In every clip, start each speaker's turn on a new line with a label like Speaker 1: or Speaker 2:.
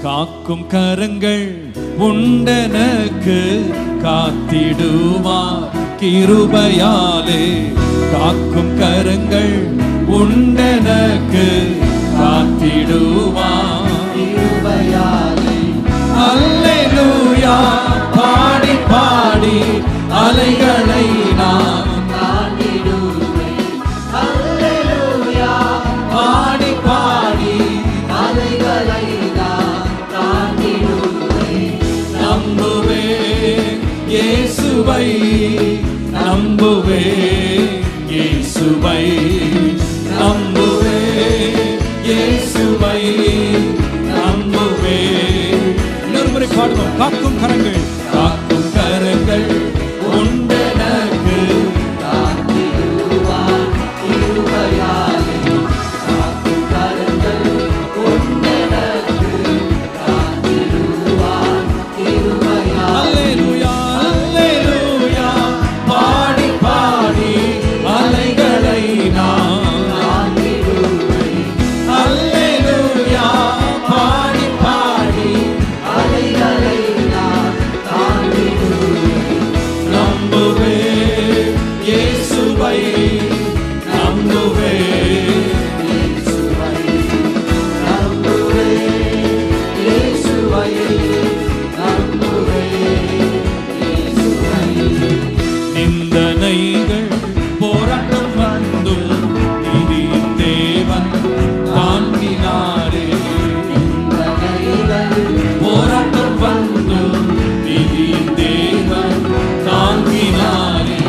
Speaker 1: காக்கும் கரங்கள் உண்டனக்கு காத்திடுவார் கிருபையாலே. காக்கும் கரங்கள் உண்டனக்கு காத்திடுவார் கிருபையாலே. அல்லேலூயா பாடி பாடி அலைகளை நான் தாண்டிடுவேன். அல்லேலூயா பாடி பாடி அலைகளை நான் தாண்டிடுவேன். நம்புவேன் இயேசுவை, நம்புவேன் இயேசுவை, நம்புவேன் இயேசுவை, நம்புவேன். இன்னொரு முறை பாடுவோம். காக்கும் கரங்கள், காக்கும் கரங்கள் உண்டனக்கு காத்திடுவார் கிருபையாலே. காக்கும் கரங்கள் உண்டனக்கு காத்திடுவார் கிருபையாலே. அல்லேலூயா அல்லேலூயா பாடி பாடி அலைகளை நான் தாண்டிடுவேன். அல்லேலூயா பாடி பாடி அலைகளை நான் தாண்டிடுவேன். நம்புவேன் இயேசுவை, நம்புவேன் இயேசுவை, நம்புவேன் இயேசுவை, நம்புவேன் இயேசுவை. நிந்தனைகள் போராட்டம் வந்தும் நீதியின் தேவன் தாங்கினாரே. நிந்தனைகள் போராட்டம் வந்தும் நீதியின் தேவன் தாங்கினாரே.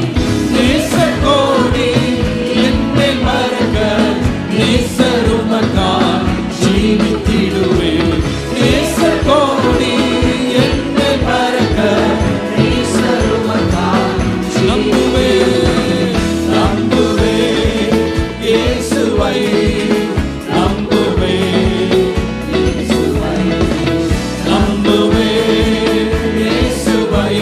Speaker 1: நேசக்கோடி என்னில் மறக்க நேசருமக்கால் ஜீவித்திடுவேன். நேசக்கோடி என்னில் மறக்க நேசருமக்கால் நம்புவேன். நம்புவேன் இயேசுவை, நம்புவேன் இயேசுவை, நம்புவேன் இயேசுவை,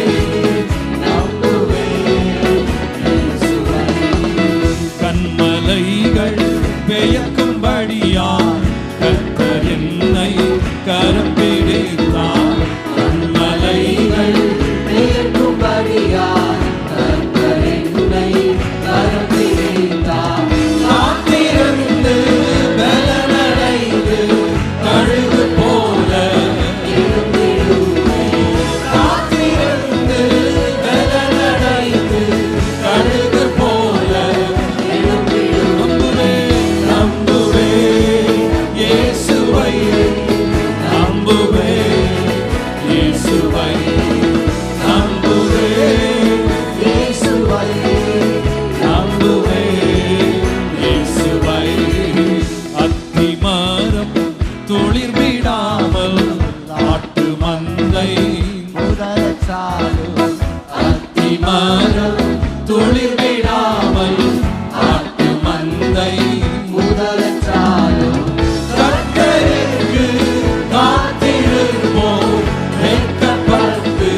Speaker 1: நம்புவேன் இயேசுவை. கண்மலைகள் பெயர்க்கும்படியாய் கர்த்தர் என்னை கரம் பிடித்தார். கண்மலைகள் பெயர்க்கும்படியாய் கர்த்தர் என்னை கரம் பிடித்தார். காத்திருந்து பலனடைந்து கழுகு போல எழும்பிடுவேன். காத்திருந்து பலனடைந்து கழுகு போல எழும்பிடுவேன். நம்புவேன் இயேசுவை, நம்புவேன் இயேசுவை, நம்புவேன் இயேசுவை, நம்புவேன் இயேசுவை. அத்திமரம் துளிர் விடாமல் நாட்டு மந்தை முதலச்சாலும். அத்திமரம் துளிர் விடாமல் நாட்டு மந்தை முதலச்சாலும். கர்த்தருக்கு காத்திருப்போம் வெட்கப்பட்டு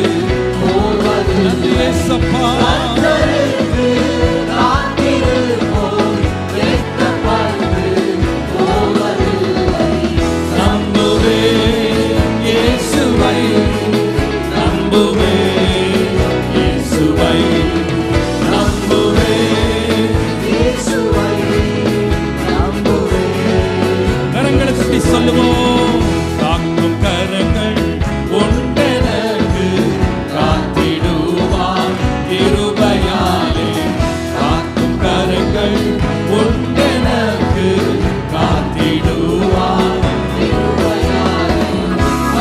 Speaker 1: போவதில்லை. கர்த்தருக்கு காத்திருப்போம் வெட்கப்பட்டு போவதில்லை. நம்புவேன் இயேசுவை, நம்புவேன் இயேசுவை, நம்புவேன் இயேசுவை, நம்புவேன். கரங்களை தட்டி சொல்லுவோம். காக்கும் கரங்கள் உண்டனக்கு காத்திடுவார் கிருபையாலே. காக்கும் கரங்கள் உண்டனக்கு காத்திடுவார் கிருபையாலே.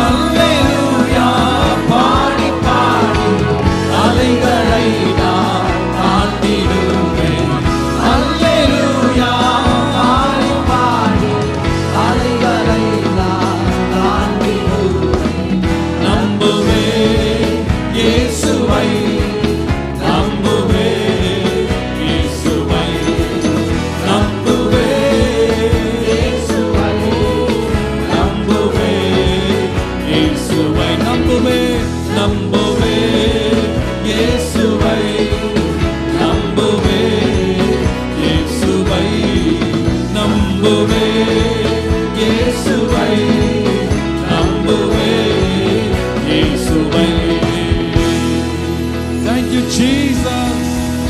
Speaker 1: அல்லேலூயா பாடி பாடி அலைகளை நான் தாண்டிடுவேன். அல்லேலூயா பாடி பாடி அலைகளை நான் Thank you, Jesus.